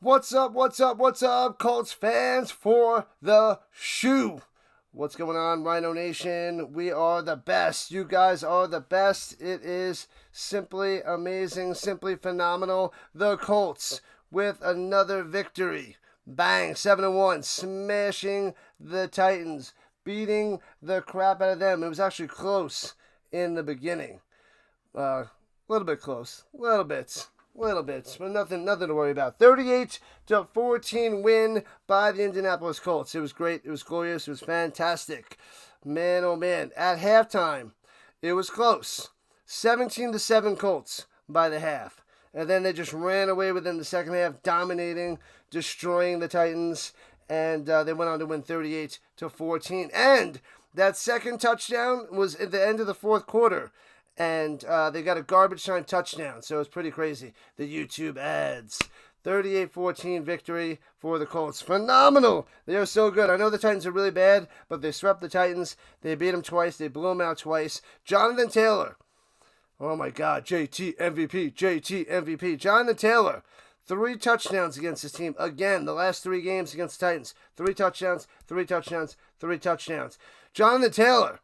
What's up, Colts fans for the shoe? What's going on, Rhino Nation? We are the best. You guys are the best. It is simply amazing, simply phenomenal. The Colts with another victory. Bang, 7-1, smashing the Titans, beating the crap out of them. It was actually close in the beginning. A little bit close, little bit, but nothing to worry about. 38-14 win by the Indianapolis Colts. It was great. It was glorious. It was fantastic. Man, oh man. At halftime, it was close. 17-7 Colts by the half. And then they just ran away within the second half, dominating, destroying the Titans. And they went on to win 38-14. And that second touchdown was at the end of the fourth quarter. And they got a garbage time touchdown, so it's pretty crazy. The YouTube ads. 38-14 victory for the Colts. Phenomenal! They are so good. I know the Titans are really bad, but they swept the Titans. They beat them twice. They blew them out twice. Jonathan Taylor. Oh my God. JT MVP. Jonathan Taylor. 3 touchdowns against his team. Again, the last 3 games against the Titans. 3 touchdowns. Jonathan Taylor.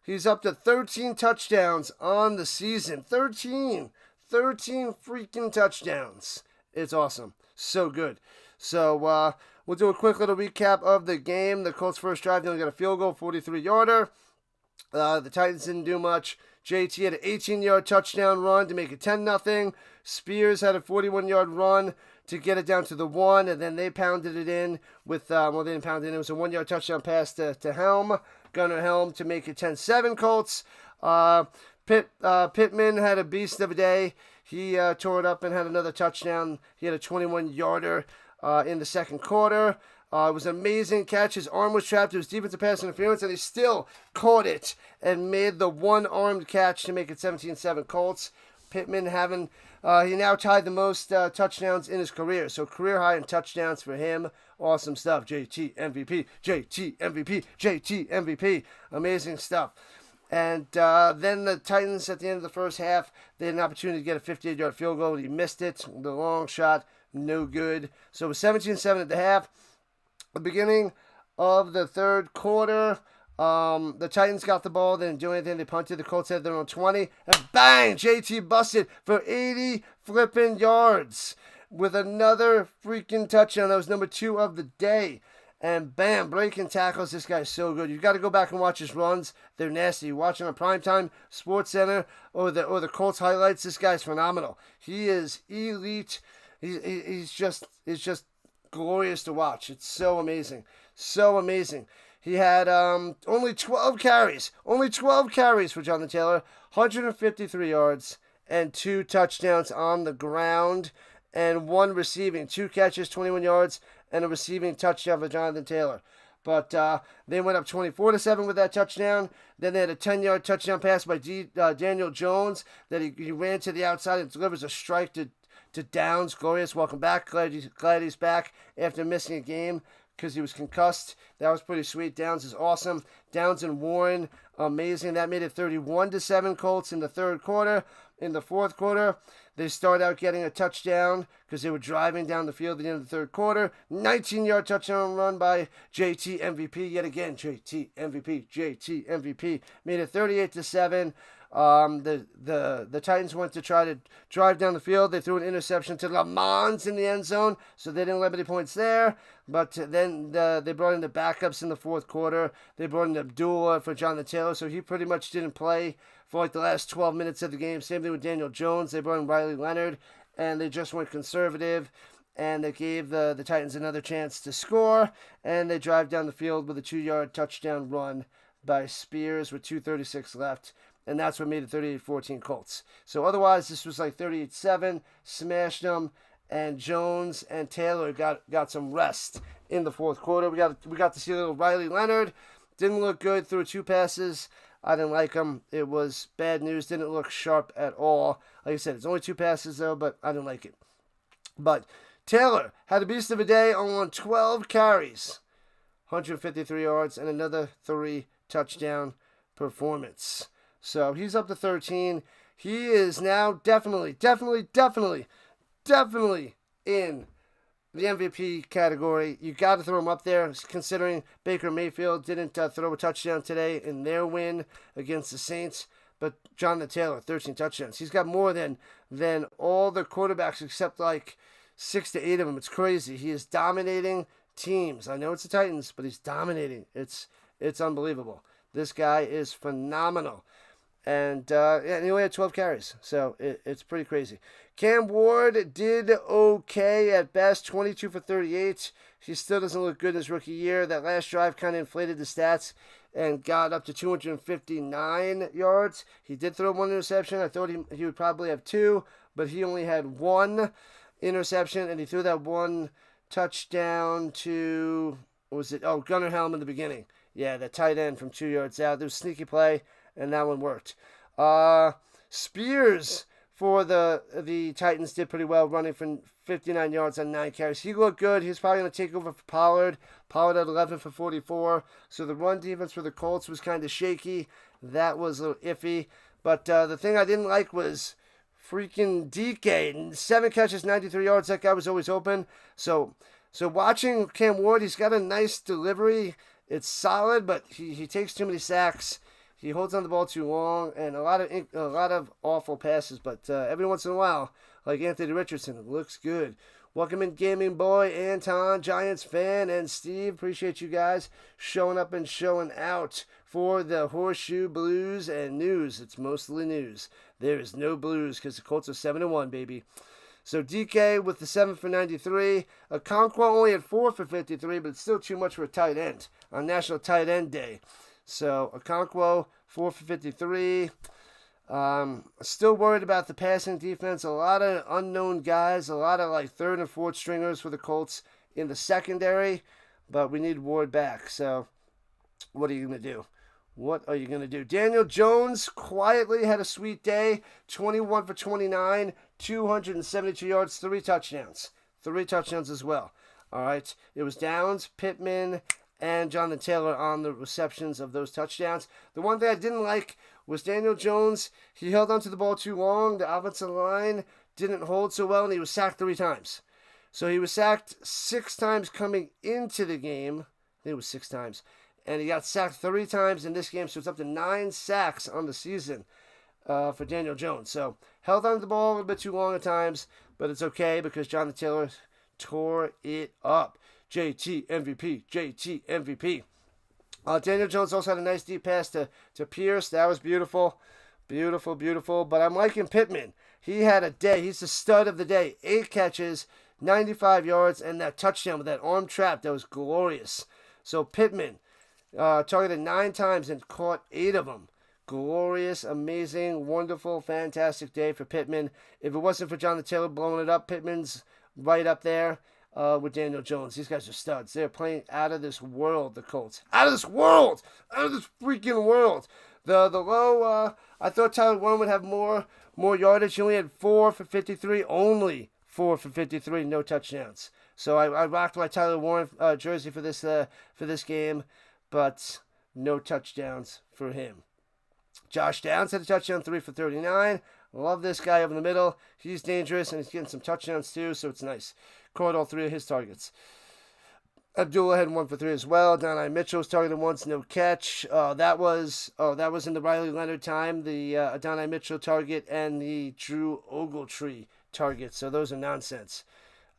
He's up to 13 touchdowns on the season. 13 freaking touchdowns. It's awesome. So good. So we'll do a quick little recap of the game. The Colts' first drive, they only got a field goal, 43-yarder. The Titans didn't do much. JT had an 18-yard touchdown run to make it 10-0. Spears had a 41-yard run to get it down to the 1, and then they pounded it in with, they didn't pound it in. It was a 1-yard touchdown pass to Helm. Gunnar Helm to make it 10-7 Colts. Pittman had a beast of a day. He tore it up and had another touchdown. He had a 21-yarder in the second quarter. It was an amazing catch. His arm was trapped. It was defensive pass interference, and he still caught it and made the one-armed catch to make it 17-7 Colts. Pittman he now tied the most touchdowns in his career. So career high in touchdowns for him. Awesome stuff. JT MVP. Amazing stuff. And then the Titans at the end of the first half, they had an opportunity to get a 58-yard field goal. He missed it. The long shot, no good. So it was 17-7 at the half. The beginning of the third quarter, the Titans got the ball. They didn't do anything. They punted. The Colts had their own 20. And bang! JT busted for 80 flipping yards with another freaking touchdown. That was number 2 of the day. And bam, breaking tackles. This guy's so good. You've got to go back and watch his runs. They're nasty. You watch on Primetime Sports Center or the Colts highlights. This guy's phenomenal. He is elite. He's just glorious to watch. It's so amazing. He had only 12 carries. Only 12 carries for Jonathan Taylor. 153 yards and 2 touchdowns on the ground and 1 receiving. 2 catches, 21 yards, and a receiving touchdown for Jonathan Taylor. But they went up 24-7 with that touchdown. Then they had a 10-yard touchdown pass by Daniel Jones that he ran to the outside and delivers a strike to Downs. Glorious. Welcome back. Glad he's back after missing a game because he was concussed. That was pretty sweet. Downs is awesome. Downs and Warren, amazing. That made it 31-7 Colts in the third quarter. In the fourth quarter, they start out getting a touchdown because they were driving down the field at the end of the third quarter. 19-yard touchdown run by JT MVP yet again. JT MVP made it 38-7. The Titans went to try to drive down the field. They threw an interception to Lamont in the end zone, so they didn't let any points there. But then they brought in the backups in the fourth quarter. They brought in Abdullah for Jonathan Taylor, so he pretty much didn't play for like the last 12 minutes of the game. Same thing with Daniel Jones. They brought in Riley Leonard, and they just went conservative. And they gave the Titans another chance to score, and they drive down the field with a 2-yard touchdown run by Spears with 2:36 left. And that's what made it 38-14 Colts. So otherwise, this was like 38-7, smashed them, and Jones and Taylor got some rest in the fourth quarter. We got to see a little Riley Leonard. Didn't look good. Threw 2 passes. I didn't like him. It was bad news. Didn't look sharp at all. Like I said, it's only 2 passes though, but I didn't like it. But Taylor had a beast of a day on 12 carries, 153 yards, and another 3 touchdown performance. So he's up to 13. He is now definitely in the MVP category. You got to throw him up there, considering Baker Mayfield didn't throw a touchdown today in their win against the Saints. But Jonathan Taylor, 13 touchdowns. He's got more than all the quarterbacks except like 6 to 8 of them. It's crazy. He is dominating teams. I know it's the Titans, but he's dominating. It's unbelievable. This guy is phenomenal. And he only had 12 carries, so it's pretty crazy. Cam Ward did okay at best, 22 for 38. He still doesn't look good in his rookie year. That last drive kind of inflated the stats and got up to 259 yards. He did throw one interception. I thought he would probably have two, but he only had one interception, and he threw that one touchdown to, what was it? Oh, Gunnar Helm in the beginning. Yeah, that tight end from 2 yards out. There was a sneaky play, and that one worked. Spears for the Titans did pretty well, running for 59 yards on 9 carries. He looked good. He's probably going to take over for Pollard. Pollard at 11 for 44. So the run defense for the Colts was kind of shaky. That was a little iffy. But the thing I didn't like was freaking DK. 7 catches, 93 yards. That guy was always open. So watching Cam Ward, he's got a nice delivery. It's solid, but he takes too many sacks. He holds on the ball too long, and a lot of awful passes. But every once in a while, like Anthony Richardson, it looks good. Welcome in, Gaming Boy, Anton, Giants fan, and Steve. Appreciate you guys showing up and showing out for the Horseshoe Blues and news. It's mostly news. There is no blues because the Colts are 7-1, baby. So DK with the 7 for 93. Okonkwo only had 4 for 53, but it's still too much for a tight end on National Tight End Day. So Okonkwo, 4 for 53. Still worried about the passing defense. A lot of unknown guys, a lot of like third and fourth stringers for the Colts in the secondary, but we need Ward back. So what are you going to do? What are you going to do? Daniel Jones quietly had a sweet day. 21 for 29, 272 yards, 3 touchdowns. 3 touchdowns as well. All right. It was Downs, Pittman, and Jonathan Taylor on the receptions of those touchdowns. The one thing I didn't like was Daniel Jones. He held onto the ball too long. The offensive line didn't hold so well, and he was sacked 3 times. So he was sacked 6 times coming into the game. I think it was 6 times. And he got sacked 3 times in this game, so it's up to 9 sacks on the season for Daniel Jones. So held on to the ball a little bit too long at times, but it's okay because Jonathan Taylor tore it up. JT MVP, JT MVP. Daniel Jones also had a nice deep pass to Pierce. That was beautiful. Beautiful, beautiful. But I'm liking Pittman. He had a day. He's the stud of the day. 8 catches, 95 yards, and that touchdown with that arm trap. That was glorious. So Pittman targeted 9 times and caught 8 of them. Glorious, amazing, wonderful, fantastic day for Pittman. If it wasn't for Jonathan Taylor blowing it up, Pittman's right up there with Daniel Jones. These guys are studs. They're playing out of this world, the Colts. Out of this world! Out of this freaking world! The low, I thought Tyler Warren would have more yardage. He only had 4 for 53. Only 4 for 53, no touchdowns. So I rocked my Tyler Warren jersey for this game, but no touchdowns for him. Josh Downs had a touchdown, 3 for 39. Love this guy over the middle. He's dangerous, and he's getting some touchdowns too, so it's nice. Caught all 3 of his targets. Abdullah had 1 for 3 as well. Donai Mitchell was targeted once, no catch. That was in the Riley Leonard time, the Donai Mitchell target and the Drew Ogletree target. So those are nonsense.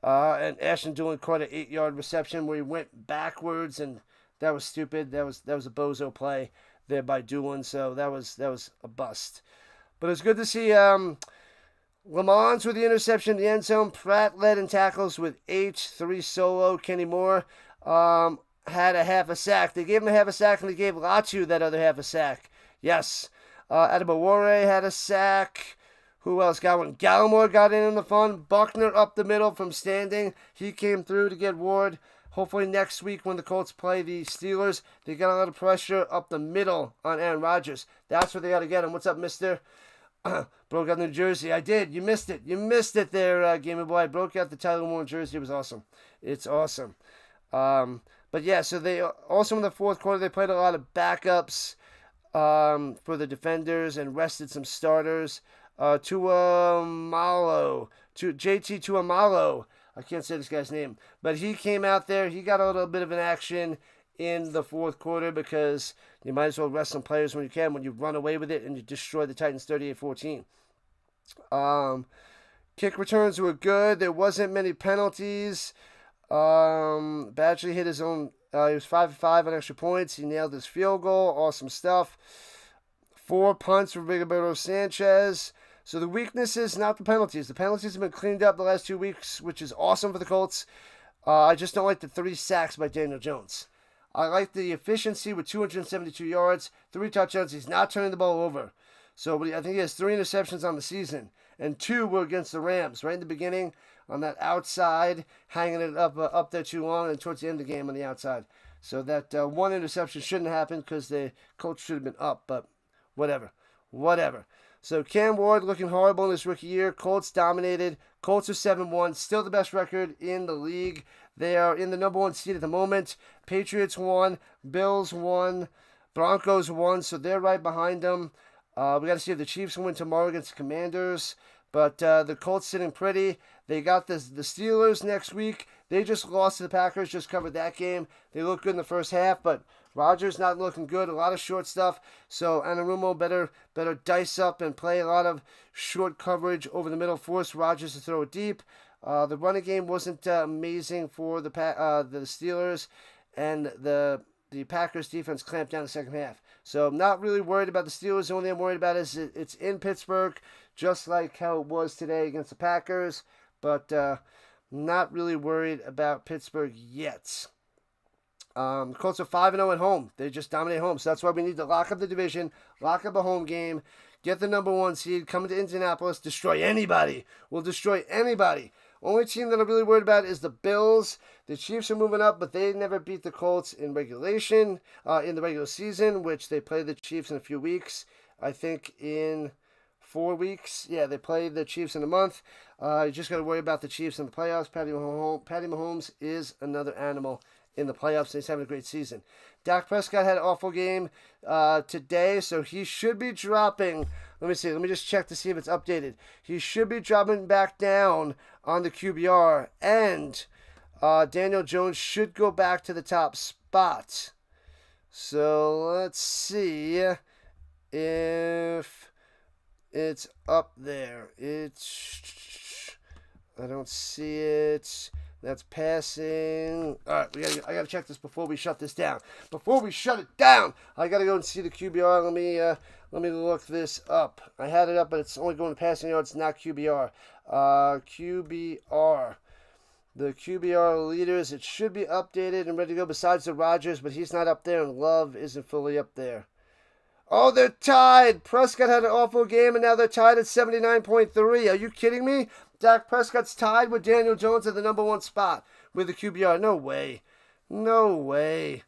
And Ashton Doolin caught an 8-yard reception where he went backwards, and that was stupid. That was a bozo play there by Doolin. So that was a bust. But it's good to see Lamont with the interception in the end zone. Pratt led in tackles with 8, 3 solo. Kenny Moore had a half a sack. They gave him a half a sack, and they gave Latu that other half a sack. Yes. Adebawore had a sack. Who else got one? Gallimore got in the fun. Buckner up the middle from standing. He came through to get Ward. Hopefully next week when the Colts play the Steelers, they got a lot of pressure up the middle on Aaron Rodgers. That's where they got to get him. What's up, mister? Broke out New Jersey. I did. You missed it. You missed it there, Gamer Boy. I broke out the Tyler Warren jersey. It was awesome. It's awesome. But yeah, so they also in the fourth quarter, they played a lot of backups for the defenders and rested some starters. JT Tuamalo I can't say this guy's name, but he came out there. He got a little bit of an action in the fourth quarter because you might as well rest some players when you can, when you run away with it and you destroy the Titans 38-14. Kick returns were good. There wasn't many penalties. Badgley hit his own. He was 5-5 on extra points. He nailed his field goal. Awesome stuff. 4 punts for Rigoberto Sanchez. So the weakness is not the penalties. The penalties have been cleaned up the last 2 weeks, which is awesome for the Colts. I just don't like the 3 sacks by Daniel Jones. I like the efficiency with 272 yards, 3 touchdowns. He's not turning the ball over. So I think he has 3 interceptions on the season, and 2 were against the Rams right in the beginning on that outside, hanging it up there too long, and towards the end of the game on the outside. So that 1 interception shouldn't happen because the Colts should have been up, but whatever. So Cam Ward looking horrible in his rookie year. Colts dominated. Colts are 7-1, still the best record in the league. They are in the number 1 seed at the moment. Patriots won, Bills won, Broncos won, so they're right behind them. We got to see if the Chiefs win tomorrow against the Commanders. But the Colts sitting pretty. They got the Steelers next week. They just lost to the Packers, just covered that game. They look good in the first half, but Rodgers not looking good. A lot of short stuff. So Anarumo better dice up and play a lot of short coverage over the middle, force Rodgers to throw it deep. The running game wasn't amazing for the Steelers, and the Packers defense clamped down the second half. So I'm not really worried about the Steelers. The only thing I'm worried about is it's in Pittsburgh, just like how it was today against the Packers. But not really worried about Pittsburgh yet. The Colts are 5-0 at home. They just dominate home. So that's why we need to lock up the division, lock up a home game, get the number 1 seed, come to Indianapolis, destroy anybody. We'll destroy anybody. Only team that I'm really worried about is the Bills. The Chiefs are moving up, but they never beat the Colts in regulation, in the regular season, which they play the Chiefs in a few weeks. I think in 4 weeks. Yeah, they play the Chiefs in a month. You just got to worry about the Chiefs in the playoffs. Patty Mahomes is another animal in the playoffs. He's having a great season. Dak Prescott had an awful game today, so he should be dropping. Let me see. Let me just check to see if it's updated. He should be dropping back down on the QBR, and Daniel Jones should go back to the top spot. So let's see if it's up there. I don't see it. That's passing. All right, I gotta check this before we shut this down. Before we shut it down, I gotta go and see the QBR. Let me look this up. I had it up, but it's only going to passing yards, not QBR. QBR. The QBR leaders. It should be updated and ready to go. Besides the Rodgers, but he's not up there, and Love isn't fully up there. Oh, they're tied. Prescott had an awful game, and now they're tied at 79.3. Are you kidding me? Dak Prescott's tied with Daniel Jones at the number 1 spot with the QBR. No way. No way.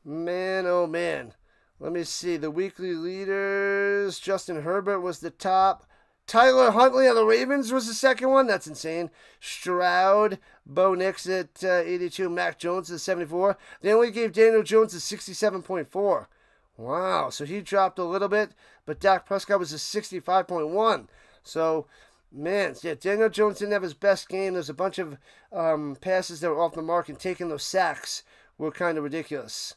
Man, oh man. Let me see. The weekly leaders. Justin Herbert was the top. Tyler Huntley on the Ravens was the second one. That's insane. Stroud, Bo Nix at 82. Mac Jones at 74. They only gave Daniel Jones a 67.4. Wow. So he dropped a little bit, but Dak Prescott was a 65.1. So, man, yeah, Daniel Jones didn't have his best game. There's a bunch of passes that were off the mark, and taking those sacks were kind of ridiculous.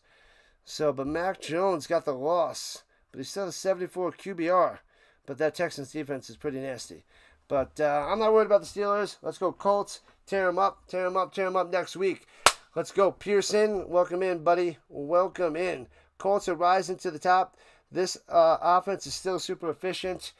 So, but Mac Jones got the loss, but he still has 74 QBR. But that Texans defense is pretty nasty. But I'm not worried about the Steelers. Let's go Colts. Tear them up next week. Let's go Pearson. Welcome in, buddy. Welcome in. Colts are rising to the top. This offense is still super efficient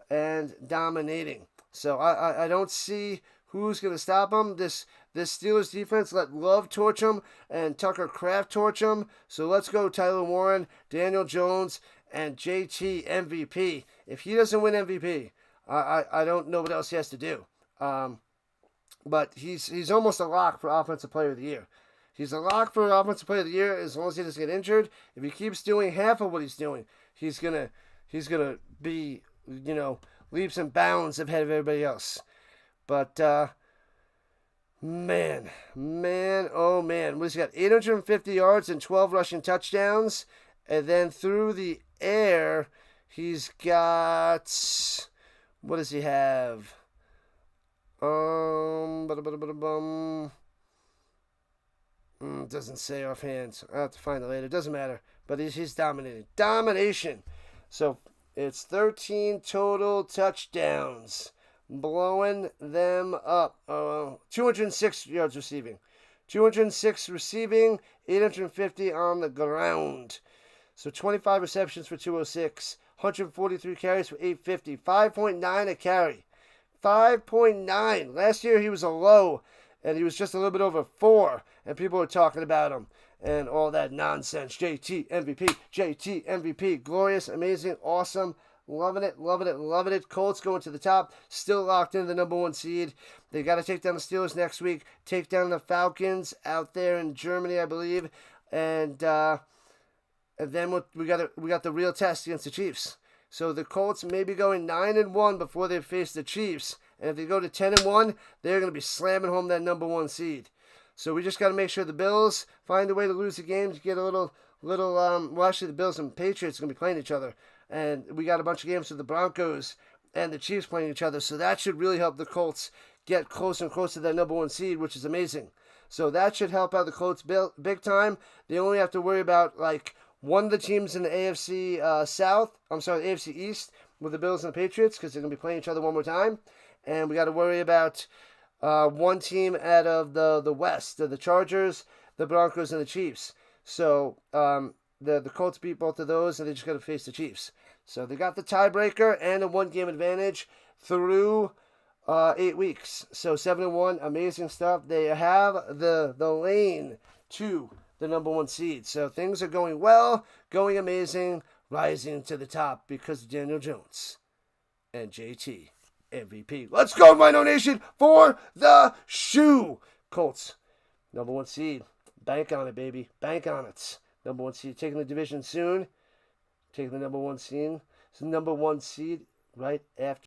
and dominating. So I don't see who's going to stop them. This Steelers defense let Love torch them and Tucker Kraft torch them. So let's go Tyler Warren, Daniel Jones, and JT MVP. If he doesn't win MVP, I don't know what else he has to do. But he's almost a lock for Offensive Player of the Year. He's a lock for Offensive Player of the Year as long as he doesn't get injured. If he keeps doing half of what he's doing, he's gonna be, leaps and bounds ahead of everybody else. But man, oh man, he's got 850 yards and 12 rushing touchdowns, and then through the air, he's got, what does he have? Doesn't say offhand. I'll have to find it later. Doesn't matter. But he's dominating. Domination. So it's 13 total touchdowns. Blowing them up. 206 yards receiving. 206 receiving, 850 on the ground. So 25 receptions for 206, 143 carries for 850, 5.9 a carry. 5.9. Last year he was a low, and he was just a little bit over 4, and people were talking about him and all that nonsense. JT MVP, JT MVP. Glorious, amazing, awesome. Loving it, loving it, loving it. Colts going to the top, still locked in the number 1 seed. They got to take down the Steelers next week, take down the Falcons out there in Germany, I believe, and then we got the real test against the Chiefs. So the Colts may be going 9-1 before they face the Chiefs, and if they go to 10-1, they're going to be slamming home that number 1 seed. So we just got to make sure the Bills find a way to lose the game to get a little. Well, actually, the Bills and Patriots are going to be playing each other. And we got a bunch of games with the Broncos and the Chiefs playing each other. So that should really help the Colts get closer and closer to that number 1 seed, which is amazing. So that should help out the Colts big time. They only have to worry about, like, one of the teams in the AFC AFC East with the Bills and the Patriots, because they're going to be playing each other one more time. And we got to worry about one team out of the West, the Chargers, the Broncos, and the Chiefs. So the Colts beat both of those, and they just got to face the Chiefs. So they got the tiebreaker and a 1-game advantage through 8 weeks. So 7-1, amazing stuff. They have the lane to the number 1 seed. So things are going well, going amazing, rising to the top because of Daniel Jones and JT MVP. Let's go, Rhino Nation, for the shoe. Colts, number 1 seed. Bank on it, baby. Bank on it. Number 1 seed. Taking the division soon. Taking the number 1 seed. It's the number 1 seed right after